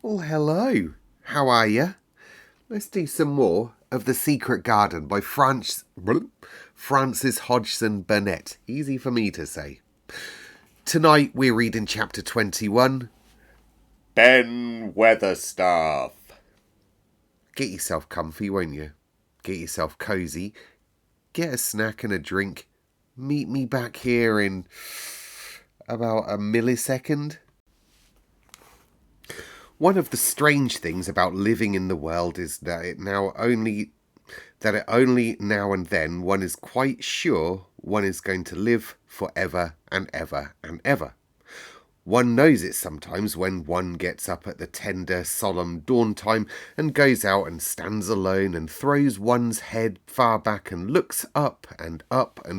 Well, hello. How are you? Let's do some more of The Secret Garden by Francis Hodgson Burnett. Easy for me to say. Tonight we're reading chapter 21, Ben Weatherstaff. Get yourself comfy, won't you? Get yourself cosy. Get a snack and a drink. Meet me back here in about a millisecond. One of the strange things about living in the world is that it only now and then one is quite sure one is going to live forever and ever and ever. One knows it sometimes when one gets up at the tender, solemn dawn time and goes out and stands alone and throws one's head far back and looks up and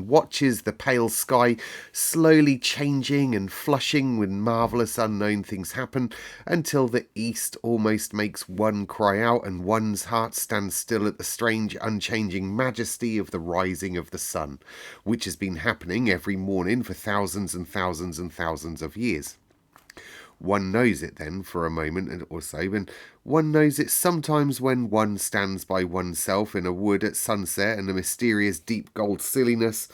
watches the pale sky slowly changing and flushing when marvellous unknown things happen until the east almost makes one cry out and one's heart stands still at the strange, unchanging majesty of the rising of the sun, which has been happening every morning for thousands and thousands and thousands of years. One knows it then for a moment or so, and one knows it sometimes when one stands by oneself in a wood at sunset and a mysterious deep gold stillness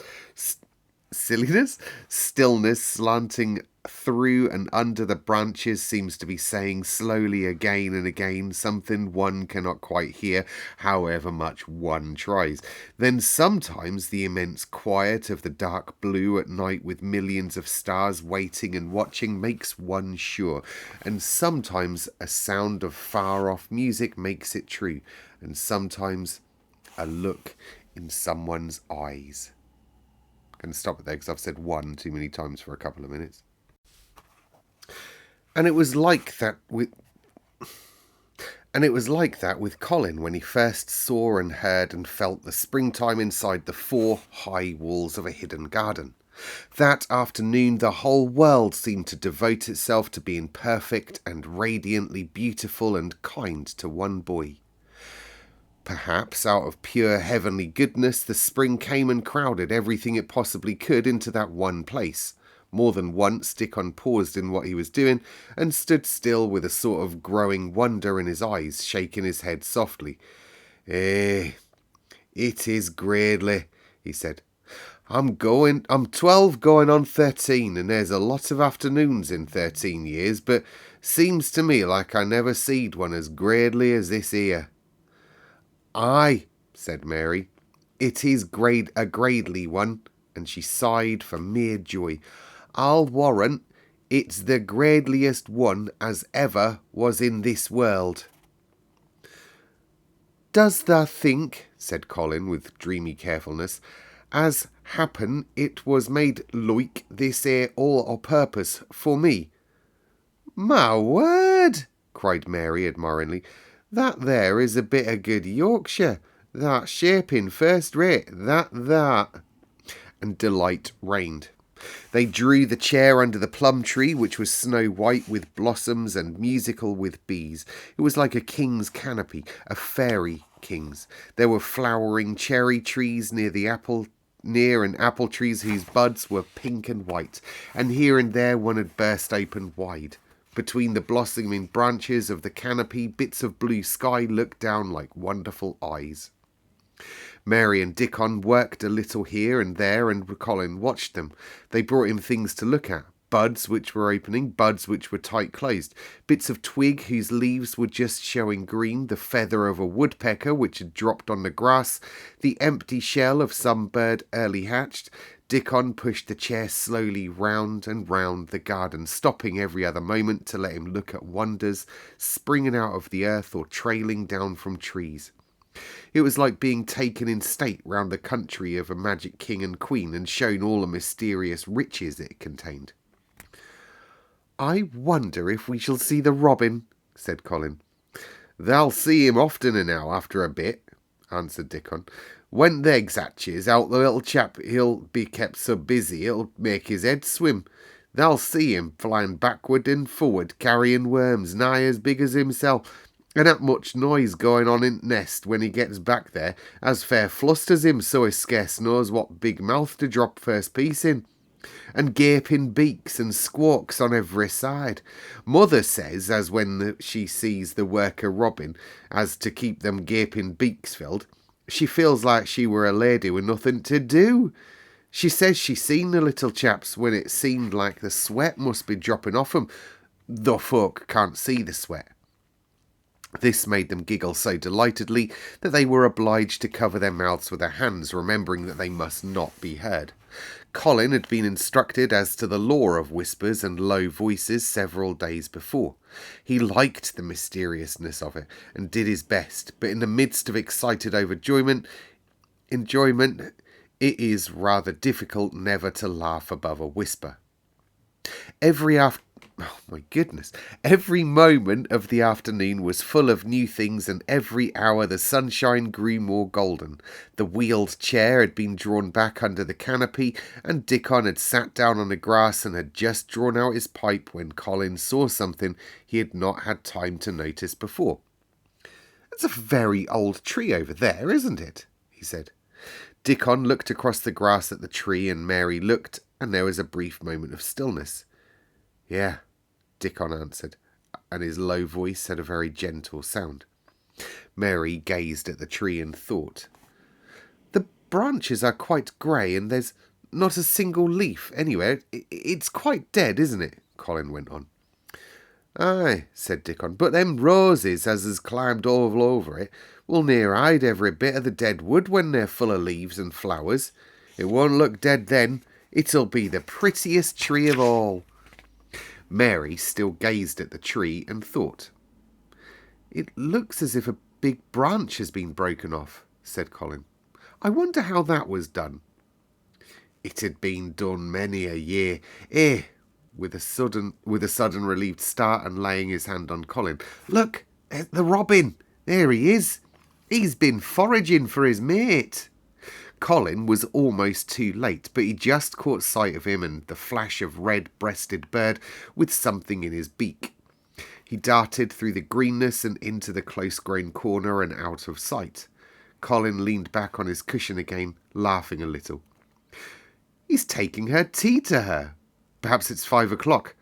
slanting through and under the branches seems to be saying slowly again and again something one cannot quite hear, however much one tries. Then sometimes the immense quiet of the dark blue at night with millions of stars waiting and watching makes one sure, and sometimes a sound of far-off music makes it true, and sometimes a look in someone's eyes. I'm going to stop it there because I've said one too many times for a couple of minutes. And it was like that with Colin when he first saw and heard and felt the springtime inside the four high walls of a hidden garden. That afternoon the whole world seemed to devote itself to being perfect and radiantly beautiful and kind to one boy. Perhaps out of pure heavenly goodness the spring came and crowded everything it possibly could into that one place. More than once Dickon paused in what he was doing and stood still with a sort of growing wonder in his eyes, shaking his head softly. It is gradely, he said. I'm 12 going on 13, and there's a lot of afternoons in 13 years, but seems to me like I never seed one as gradely as this here. Aye, said Mary, it is a gradely one, and she sighed for mere joy. I'll warrant it's the gradeliest one as ever was in this world. Does thou think, said Colin with dreamy carefulness, as happen it was made loike this here all o' purpose for me? My word, cried Mary admiringly, that there is a bit of good Yorkshire. That shaping first rate, that. And delight reigned. They drew the chair under the plum tree, which was snow white with blossoms and musical with bees. It was like a king's canopy, a fairy king's. There were flowering cherry trees near and apple trees whose buds were pink and white, and here and there one had burst open wide. Between the blossoming branches of the canopy, bits of blue sky looked down like wonderful eyes. Mary and Dickon worked a little here and there, and Colin watched them. They brought him things to look at. Buds which were opening, buds which were tight closed, bits of twig whose leaves were just showing green, the feather of a woodpecker which had dropped on the grass, the empty shell of some bird early hatched. Dickon pushed the chair slowly round and round the garden, stopping every other moment to let him look at wonders springing out of the earth or trailing down from trees. It was like being taken in state round the country of a magic king and queen and shown all the mysterious riches it contained. I wonder if we shall see the robin, said Colin. Thou'll see him oftener now after a bit, answered Dickon. When the eggs hatches out, the little chap, he'll be kept so busy it'll make his head swim. Thou'll see him flying backward and forward, carrying worms nigh as big as himself, and that much noise going on in t' nest when he gets back there, as fair flusters him so he scarce knows what big mouth to drop first piece in. and gaping beaks and squawks on every side. Mother says, as when she sees the worker robin, as to keep them gaping beaks filled, she feels like she were a lady with nothing to do. She says she seen the little chaps when it seemed like the sweat must be dropping off 'em, though folk can't see the sweat. This made them giggle so delightedly that they were obliged to cover their mouths with their hands, remembering that they must not be heard. Colin had been instructed as to the law of whispers and low voices several days before. He liked the mysteriousness of it and did his best, but in the midst of excited enjoyment, it is rather difficult never to laugh above a whisper. Every moment of the afternoon was full of new things, and every hour the sunshine grew more golden. The wheeled chair had been drawn back under the canopy, and Dickon had sat down on the grass and had just drawn out his pipe when Colin saw something he had not had time to notice before. "That's a very old tree over there, isn't it?" he said. Dickon looked across the grass at the tree, and Mary looked, and there was a brief moment of stillness. "Yeah," Dickon answered, and his low voice had a very gentle sound. Mary gazed at the tree and thought. "The branches are quite grey, and there's not a single leaf anywhere. It's quite dead, isn't it?" Colin went on. "Aye," said Dickon, "but them roses as has climbed all over it will near hide every bit of the dead wood when they're full of leaves and flowers. It won't look dead then. It'll be the prettiest tree of all." Mary still gazed at the tree and thought. "It looks as if a big branch has been broken off," said Colin. "I wonder how that was done." "It had been done many a year. With a sudden relieved start and laying his hand on Colin. "Look, the robin. There he is. He's been foraging for his mate." Colin was almost too late, but he just caught sight of him and the flash of red-breasted bird with something in his beak. He darted through the greenness and into the close-grown corner and out of sight. Colin leaned back on his cushion again, laughing a little. "He's taking her tea to her. Perhaps it's 5 o'clock.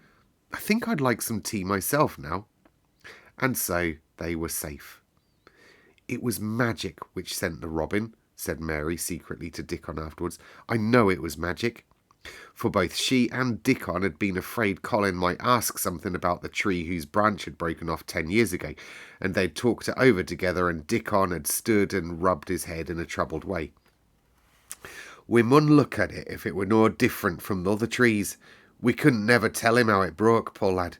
I think I'd like some tea myself now." And so they were safe. "It was magic which sent the robin," said Mary secretly to Dickon afterwards. "I know it was magic." For both she and Dickon had been afraid Colin might ask something about the tree whose branch had broken off 10 years ago, and they'd talked it over together, and Dickon had stood and rubbed his head in a troubled way. "We mun look at it if it were no different from the other trees. We couldn't never tell him how it broke, poor lad.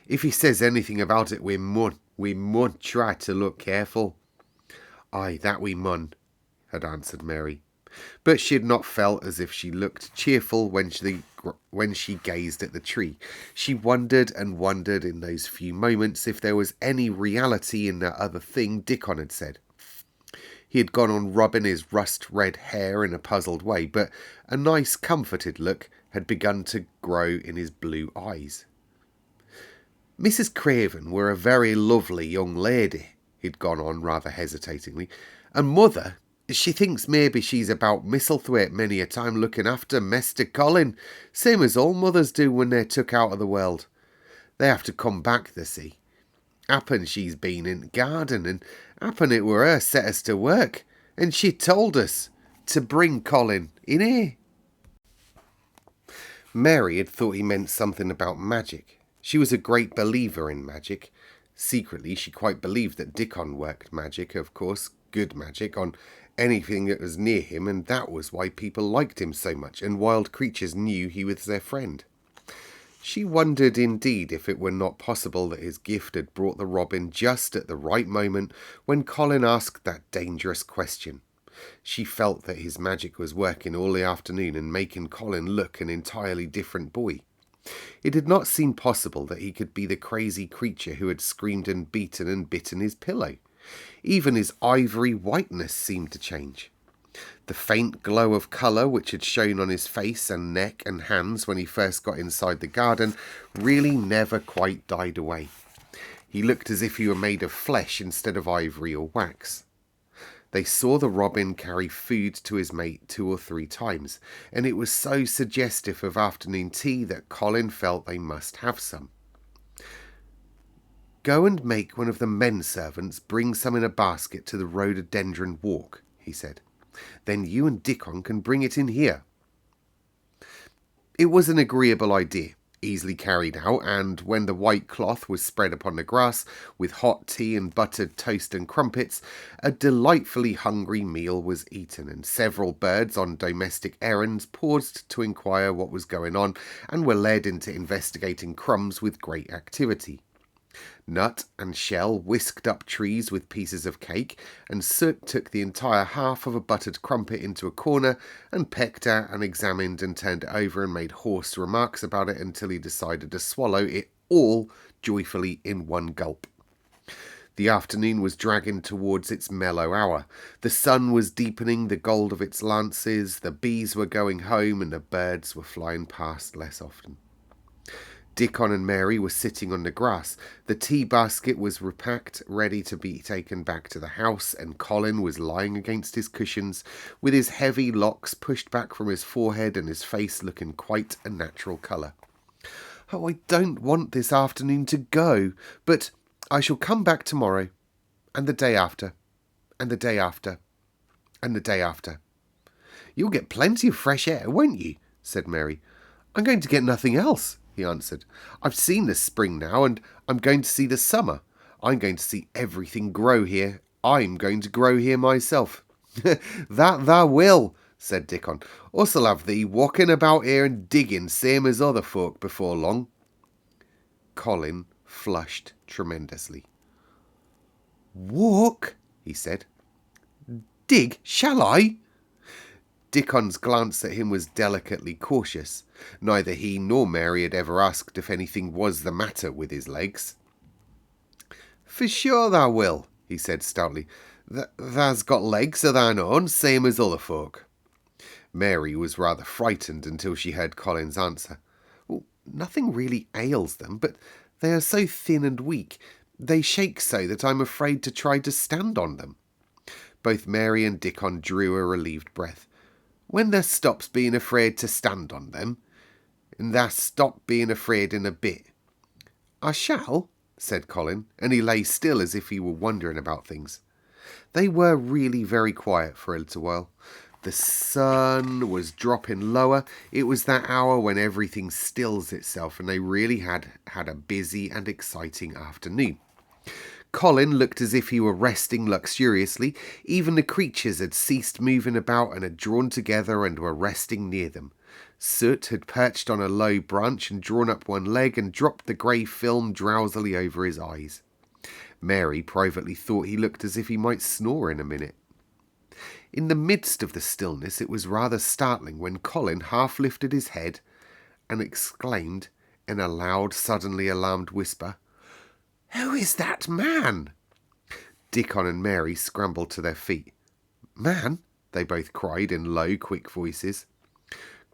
If he says anything about it, we mun try to look careful." "Aye, that we mun," had answered Mary. But she had not felt as if she looked cheerful when she gazed at the tree. She wondered and wondered in those few moments if there was any reality in that other thing Dickon had said. He had gone on rubbing his rust-red hair in a puzzled way, but a nice comforted look had begun to grow in his blue eyes. "Mrs. Craven were a very lovely young lady," he'd gone on rather hesitatingly, "and Mother, she thinks maybe she's about Misselthwaite many a time looking after Mester Colin, same as all mothers do when they're took out of the world. They have to come back, they see. Happen she's been in the garden, and happen it were her set us to work, and she told us to bring Colin in here." Mary had thought he meant something about magic. She was a great believer in magic. Secretly, she quite believed that Dickon worked magic, of course, good magic, on anything that was near him, and that was why people liked him so much, and wild creatures knew he was their friend. She wondered indeed if it were not possible that his gift had brought the robin just at the right moment when Colin asked that dangerous question. She felt that his magic was working all the afternoon and making Colin look an entirely different boy. It did not seem possible that he could be the crazy creature who had screamed and beaten and bitten his pillow. Even his ivory whiteness seemed to change. The faint glow of colour which had shown on his face and neck and hands when he first got inside the garden really never quite died away. He looked as if he were made of flesh instead of ivory or wax. They saw the robin carry food to his mate 2 or 3 times, and it was so suggestive of afternoon tea that Colin felt they must have some. "Go and make one of the men servants bring some in a basket to the rhododendron walk," he said. "Then you and Dickon can bring it in here." It was an agreeable idea, easily carried out, and when the white cloth was spread upon the grass, with hot tea and buttered toast and crumpets, a delightfully hungry meal was eaten, and several birds on domestic errands paused to inquire what was going on, and were led into investigating crumbs with great activity. Nut and Shell whisked up trees with pieces of cake, and Soot took the entire half of a buttered crumpet into a corner and pecked at and examined and turned it over and made hoarse remarks about it until he decided to swallow it all joyfully in one gulp. The afternoon was dragging towards its mellow hour. The sun was deepening the gold of its lances, the bees were going home, and the birds were flying past less often. Dickon and Mary were sitting on the grass. The tea basket was repacked, ready to be taken back to the house, and Colin was lying against his cushions, with his heavy locks pushed back from his forehead and his face looking quite a natural colour. "Oh, I don't want this afternoon to go, but I shall come back tomorrow, and the day after, and the day after, and the day after." "You'll get plenty of fresh air, won't you?" said Mary. "I'm going to get nothing else," he answered. "I've seen the spring now, and I'm going to see the summer. I'm going to see everything grow here. I'm going to grow here myself." "That thou will," said Dickon. "Us'll have thee walking about here and digging same as other folk before long." Colin flushed tremendously. "Walk?" he said. "Dig, shall I?" Dickon's glance at him was delicately cautious. Neither he nor Mary had ever asked if anything was the matter with his legs. "For sure thou will," he said stoutly. "Thou's got legs o' thine own, same as other folk." Mary was rather frightened until she heard Colin's answer. "Well, nothing really ails them, but they are so thin and weak. They shake so that I'm afraid to try to stand on them." Both Mary and Dickon drew a relieved breath. "When thou stops being afraid to stand on them, and thou stop being afraid in a bit." "I shall," said Colin, and he lay still as if he were wondering about things. They were really very quiet for a little while. The sun was dropping lower. It was that hour when everything stills itself, and they really had a busy and exciting afternoon. Colin looked as if he were resting luxuriously. Even the creatures had ceased moving about and had drawn together and were resting near them. Soot had perched on a low branch and drawn up one leg and dropped the grey film drowsily over his eyes. Mary privately thought he looked as if he might snore in a minute. In the midst of the stillness it was rather startling when Colin half lifted his head and exclaimed in a loud, suddenly alarmed whisper, "Who is that man?" Dickon and Mary scrambled to their feet. "Man?" they both cried in low, quick voices.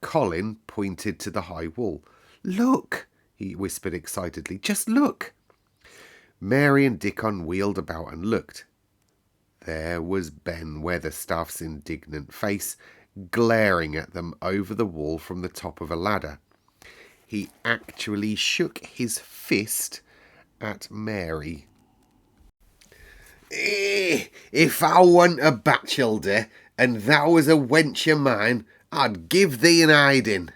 Colin pointed to the high wall. "Look," he whispered excitedly. "Just look." Mary and Dickon wheeled about and looked. There was Ben Weatherstaff's indignant face, glaring at them over the wall from the top of a ladder. He actually shook his fist at Mary. "If I wasn't a bachelder, and thou was a wench of mine, I'd give thee an hiding."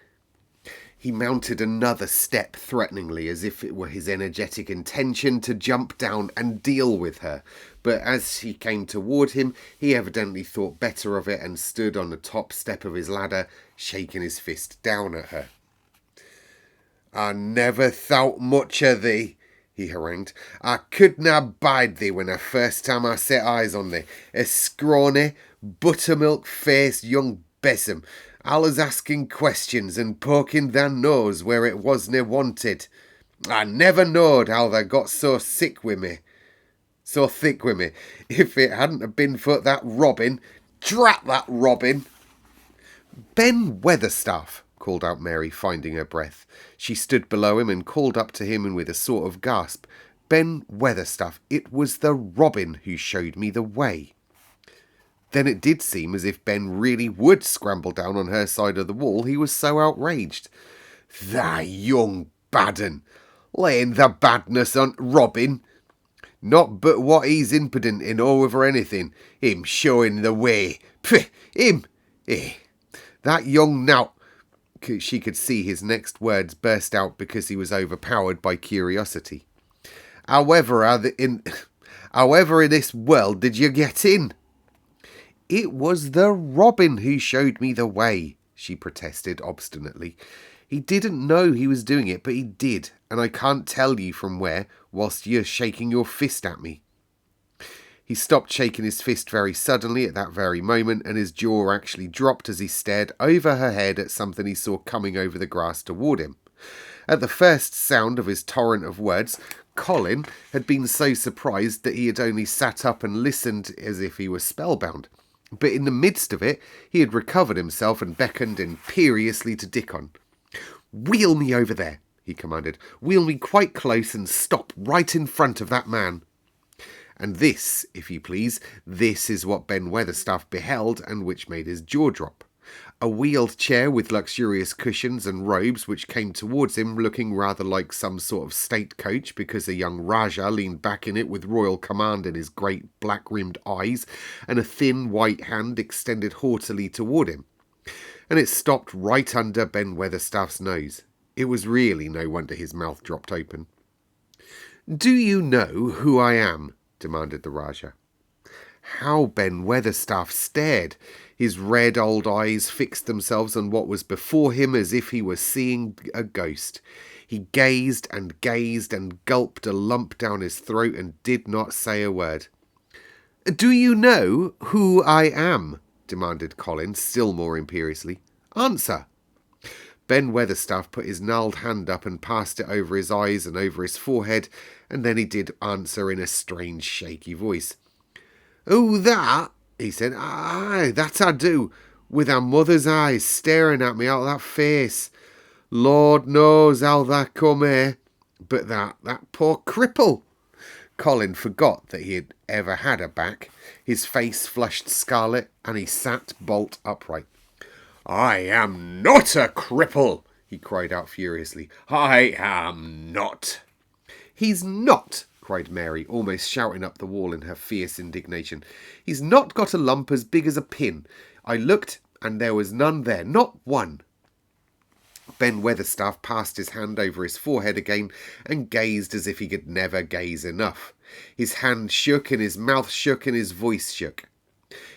He mounted another step threateningly, as if it were his energetic intention to jump down and deal with her. But as she came toward him, he evidently thought better of it and stood on the top step of his ladder, shaking his fist down at her. "I never thought much o' thee," he harangued. "I couldna bide thee when the first time I set eyes on thee. A scrawny, buttermilk-faced young besom, allus asking questions and poking thy nose where it wasna wanted. I never knowed how thou got so thick wi' me. If it hadn't have been for that robin. Drat that robin!" "Ben Weatherstaff!" called out Mary, finding her breath. She stood below him and called up to him with a sort of gasp. "Ben Weatherstaff, it was the robin who showed me the way." Then it did seem as if Ben really would scramble down on her side of the wall, he was so outraged. "That young bad un, laying the badness on Robin. Not but what he's impudent in over anything. Him showing the way. Pfft, him! Eh. That young nowt." She could see his next words burst out because he was overpowered by curiosity. However in this world did you get in?" "It was the Robin who showed me the way," she protested obstinately. "He didn't know he was doing it, but he did, and I can't tell you from where, whilst you're shaking your fist at me." He stopped shaking his fist very suddenly at that very moment, and his jaw actually dropped as he stared over her head at something he saw coming over the grass toward him. At the first sound of his torrent of words, Colin had been so surprised that he had only sat up and listened as if he was spellbound. But in the midst of it, he had recovered himself and beckoned imperiously to Dickon. "Wheel me over there," he commanded. "Wheel me quite close and stop right in front of that man." And this, if you please, this is what Ben Weatherstaff beheld, and which made his jaw drop. A wheeled chair with luxurious cushions and robes which came towards him looking rather like some sort of state coach because a young Rajah leaned back in it with royal command in his great black-rimmed eyes and a thin white hand extended haughtily toward him. And it stopped right under Ben Weatherstaff's nose. It was really no wonder his mouth dropped open. "Do you know who I am?" demanded the Rajah. How Ben Weatherstaff stared! His red old eyes fixed themselves on what was before him as if he were seeing a ghost. He gazed and gulped a lump down his throat and did not say a word. "Do you know who I am?" demanded Colin, still more imperiously. "Answer." Ben Weatherstaff put his gnarled hand up and passed it over his eyes and over his forehead, and then he did answer in a strange, shaky voice. "Oh, that," he said. "Aye, that I do, with our mother's eyes staring at me out of that face. Lord knows how that come here. But that poor cripple." Colin forgot that he had ever had a back. His face flushed scarlet, and he sat bolt upright. "I am not a cripple," he cried out furiously. "I am not." "He's not," cried Mary, almost shouting up the wall in her fierce indignation. "He's not got a lump as big as a pin. I looked, and there was none there, not one." Ben Weatherstaff passed his hand over his forehead again and gazed as if he could never gaze enough. His hand shook, and his mouth shook, and his voice shook.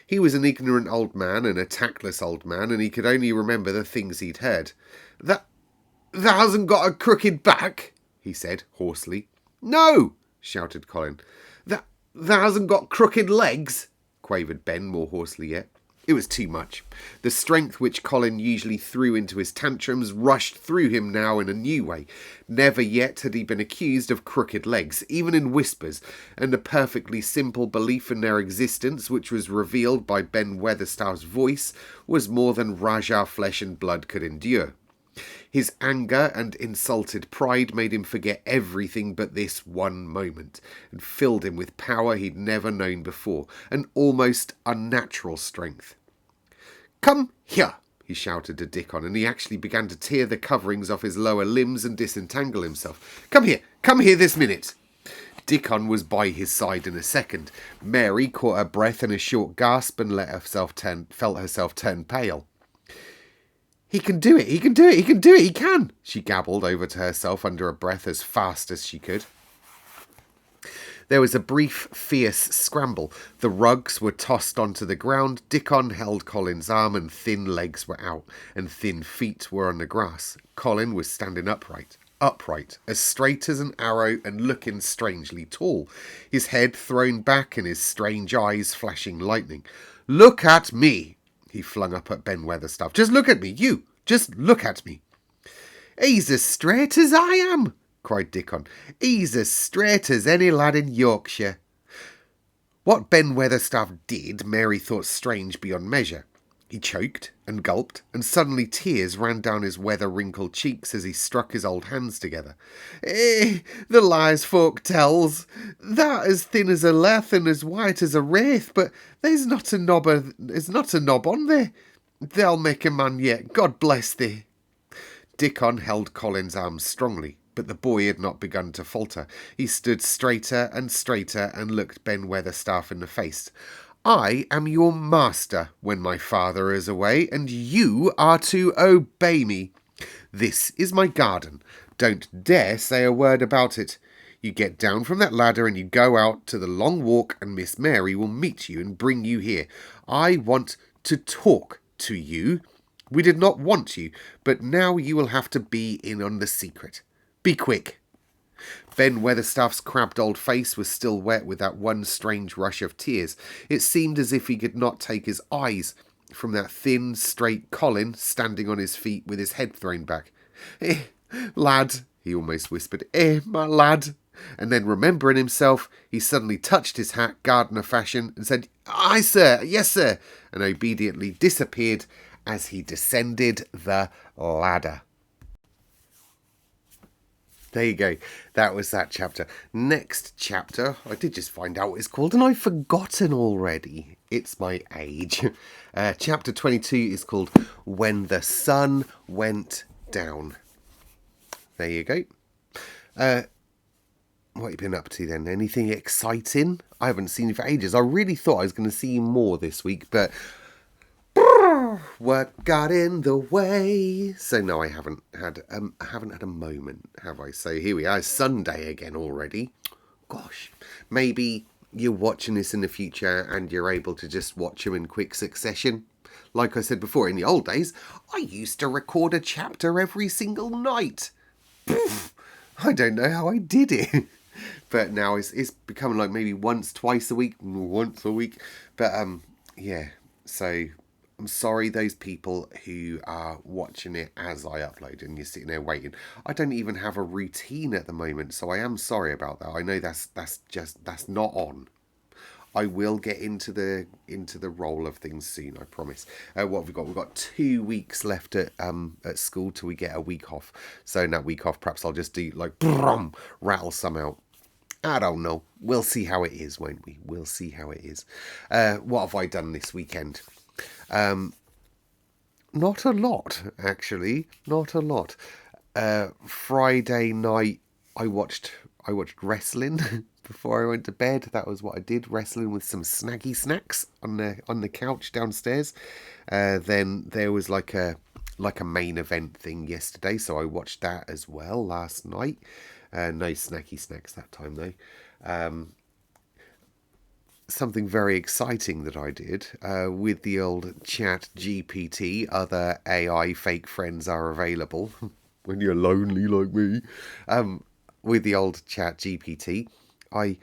He was an ignorant old man and a tactless old man, and he could only remember the things he'd heard. That hasn't got a crooked back," he said hoarsely. "No," shouted Colin. That hasn't got crooked legs," quavered Ben more hoarsely yet. It was too much. The strength which Colin usually threw into his tantrums rushed through him now in a new way. Never yet had he been accused of crooked legs, even in whispers, and the perfectly simple belief in their existence, which was revealed by Ben Weatherstaff's voice, was more than Rajah flesh and blood could endure. His anger and insulted pride made him forget everything but this one moment, and filled him with power he'd never known before, an almost unnatural strength. "Come here," he shouted to Dickon, and he actually began to tear the coverings off his lower limbs and disentangle himself. Come here this minute." Dickon was by his side in a second. Mary caught her breath in a short gasp and felt herself turn pale. He can do it, he can, she gabbled over to herself under her breath as fast as she could. There was a brief, fierce scramble. The rugs were tossed onto the ground. Dickon held Colin's arm, and thin legs were out, and thin feet were on the grass. Colin was standing upright, as straight as an arrow and looking strangely tall, his head thrown back and his strange eyes flashing lightning. "Look at me!" he flung up at Ben Weatherstaff. "Just look at me, you! Just look at me!" "He's as straight as I am!" cried Dickon. "He's as straight as any lad in Yorkshire." What Ben Weatherstaff did, Mary thought strange beyond measure. He choked and gulped, and suddenly tears ran down his weather-wrinkled cheeks as he struck his old hands together. The lies folk tells. That as thin as a lath and as white as a wraith, but there's not a knob on there. They'll make a man yet, God bless thee. Dickon held Colin's arm strongly, but the boy had not begun to falter. He stood straighter and looked Ben Weatherstaff in the face. I am your master when my father is away, and you are to obey me. This is my garden. Don't dare say a word about it. You get down from that ladder and you go out to the long walk, and Miss Mary will meet you and bring you here. I want to talk to you. We did not want you, but now you will have to be in on the secret. Be quick. Ben Weatherstaff's crabbed old face was still wet with that one strange rush of tears. It seemed as if he could not take his eyes from that thin, straight Colin standing on his feet with his head thrown back. Lad, he almost whispered, my lad. And then, remembering himself, he suddenly touched his hat, gardener fashion, and said, Aye, sir, yes, sir, and obediently disappeared as he descended the ladder. There you go. That was that chapter. Next chapter, I did just find out what it's called, and I've forgotten already. It's my age. Chapter 22 is called When the Sun Went Down. There you go. What have you been up to then? Anything exciting? I haven't seen you for ages. I really thought I was going to see you more this week, but work got in the way. So no, I haven't had a moment, have I? So here we are, Sunday again already. Gosh, maybe you're watching this in the future and you're able to just watch them in quick succession. Like I said before, in the old days, I used to record a chapter every single night. I don't know how I did it. But now it's becoming like maybe once a week. But yeah, so I'm sorry those people who are watching it as I upload and you're sitting there waiting. I don't even have a routine at the moment, so I am sorry about that. I know that's not on. I will get into the role of things soon, I promise. What have we got? We've got 2 weeks left at school till we get a week off. So in that week off, perhaps I'll just do like rattle some out. I don't know. We'll see how it is, won't we? We'll see how it is. What have I done this weekend? Not a lot, actually. Not a lot. Friday night, I watched wrestling before I went to bed. That was what I did, wrestling with some snaggy snacks on the couch downstairs. Then there was like a main event thing yesterday, so I watched that as well last night. No snacky snacks that time though. Something very exciting that I did with the old Chat GPT. Other AI fake friends are available when you're lonely like me. With the old Chat GPT, I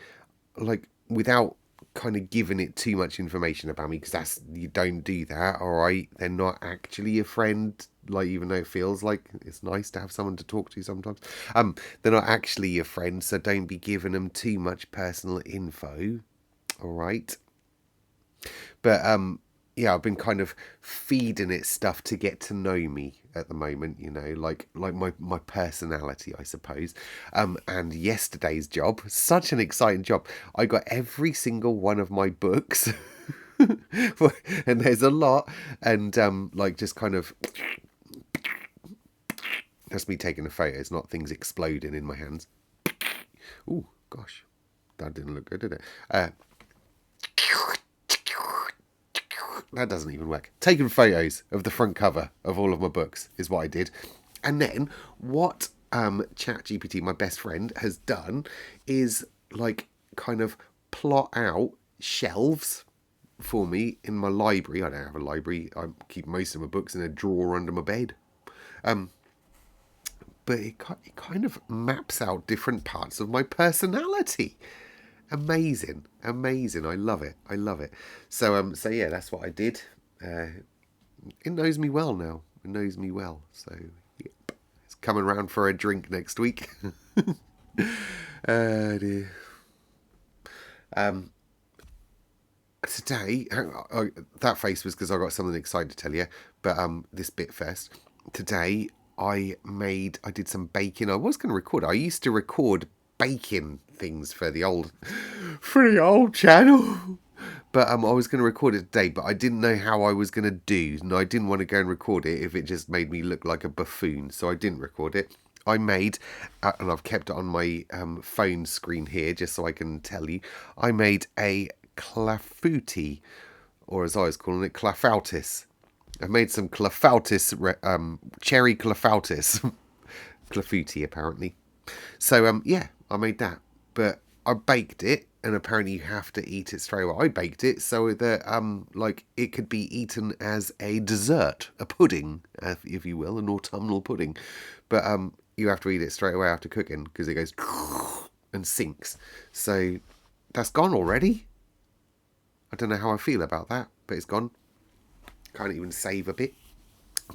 without kind of giving it too much information about me, because you don't do that. All right, they're not actually a friend. Like, even though it feels like it's nice to have someone to talk to sometimes, they're not actually your friend. So don't be giving them too much personal info. All right. But yeah, I've been kind of feeding it stuff to get to know me at the moment, you know, like my personality, I suppose. And yesterday's job, such an exciting job. I got every single one of my books, and there's a lot, and just kind of. That's me taking a photo. It's not things exploding in my hands. Ooh, gosh, that didn't look good, did it? That doesn't even work. Taking photos of the front cover of all of my books is what I did. And then what ChatGPT, my best friend, has done is kind of plot out shelves for me in my library. I don't have a library. I keep most of my books in a drawer under my bed. But it kind of maps out different parts of my personality. Amazing. I love it. So yeah, that's what I did. It knows me well now. It knows me well. So yep. It's coming round for a drink next week. Dear. Today, that face was because I got something exciting to tell you, but this bit first. Today, I did some baking. I was going to record. I used to record baking things for the old channel. But I was going to record it today, but I didn't know how I was going to do, and I didn't want to go and record it if it just made me look like a buffoon, so I didn't record it. I made, and I've kept it on my phone screen here just so I can tell you, I made a clafouti, or as I was calling it, clafoutis. I made some clafoutis, cherry clafoutis, clafouti apparently. So yeah, I made that, but I baked it, and apparently you have to eat it straight away. I baked it so that like it could be eaten as a dessert, a pudding, if you will, an autumnal pudding. But you have to eat it straight away after cooking because it goes and sinks. So that's gone already. I don't know how I feel about that, but it's gone. Can't even save a bit.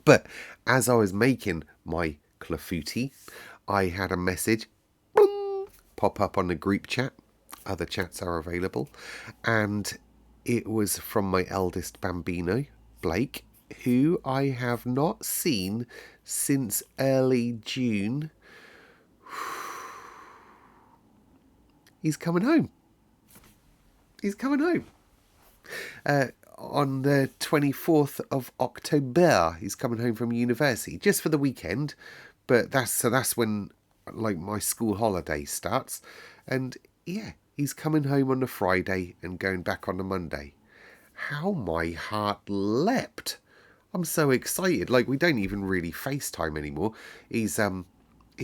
But as I was making my clafouti, I had a message pop up on the group chat. Other chats are available. And it was from my eldest bambino, Blake, who I have not seen since early June. He's coming home. He's coming home. On the 24th of October, he's coming home from university just for the weekend. But that's when like my school holiday starts. And yeah, he's coming home on the Friday and going back on the Monday. How my heart leapt. I'm so excited. Like, we don't even really FaceTime anymore. He's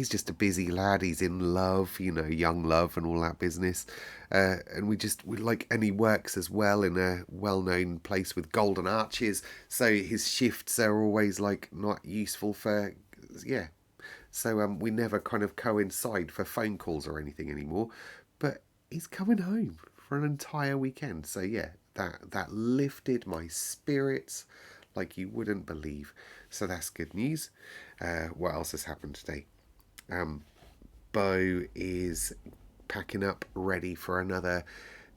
just a busy lad. He's in love, young love and all that business. And and he works as well in a well-known place with golden arches. So his shifts are always like not useful for, yeah. So we never kind of coincide for phone calls or anything anymore. But he's coming home for an entire weekend. So yeah, that lifted my spirits like you wouldn't believe. So that's good news. What else has happened today? Bo is packing up, ready for another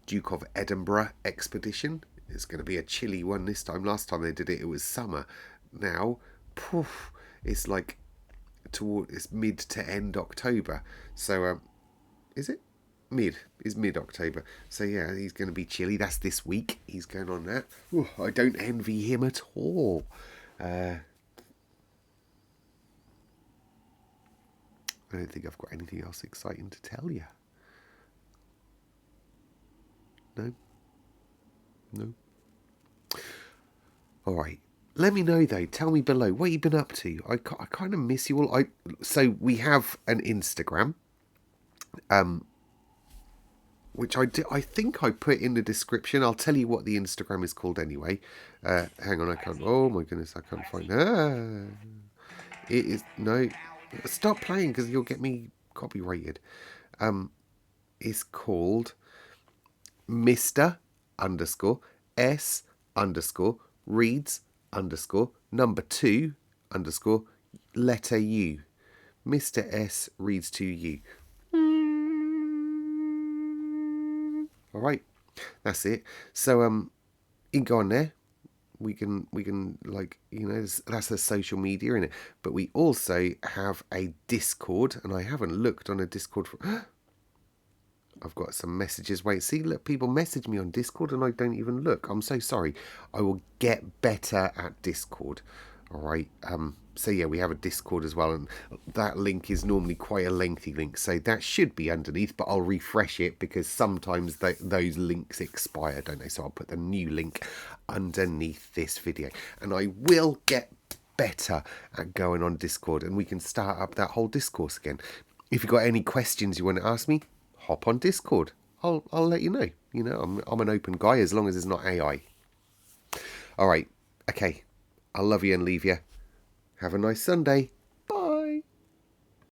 Duke of Edinburgh expedition. It's going to be a chilly one this time. Last time they did it, it was summer. Now, poof, it's like it's mid to end October. So, is it? Is mid-October. So yeah, he's going to be chilly. That's this week. He's going on that. Ooh, I don't envy him at all. I don't think I've got anything else exciting to tell you. No. All right. Let me know though. Tell me below what you've been up to. I kind of miss you all. So we have an Instagram. Which I think I put in the description. I'll tell you what the Instagram is called anyway. Hang on, I can't. Oh my goodness, I can't find. It is no. Stop playing because you'll get me copyrighted. It's called Mr. _ S _ reads _ number 2 _ letter U. Mr. S reads to you. All right, that's it. So you can go on there. We can like that's the social media in it. But we also have a Discord, and I haven't looked on a Discord for. I've got some messages. Wait, see, look, people message me on Discord, and I don't even look. I'm so sorry. I will get better at Discord. All right. So yeah, we have a Discord as well, and that link is normally quite a lengthy link, so that should be underneath, but I'll refresh it because sometimes those links expire, don't they? So I'll put the new link underneath this video, and I will get better at going on Discord, and we can start up that whole discourse again. If you've got any questions you want to ask me, hop on Discord. I'll let you know. I'm an open guy as long as it's not AI. All right. Okay. I'll love you and leave you. Have a nice Sunday.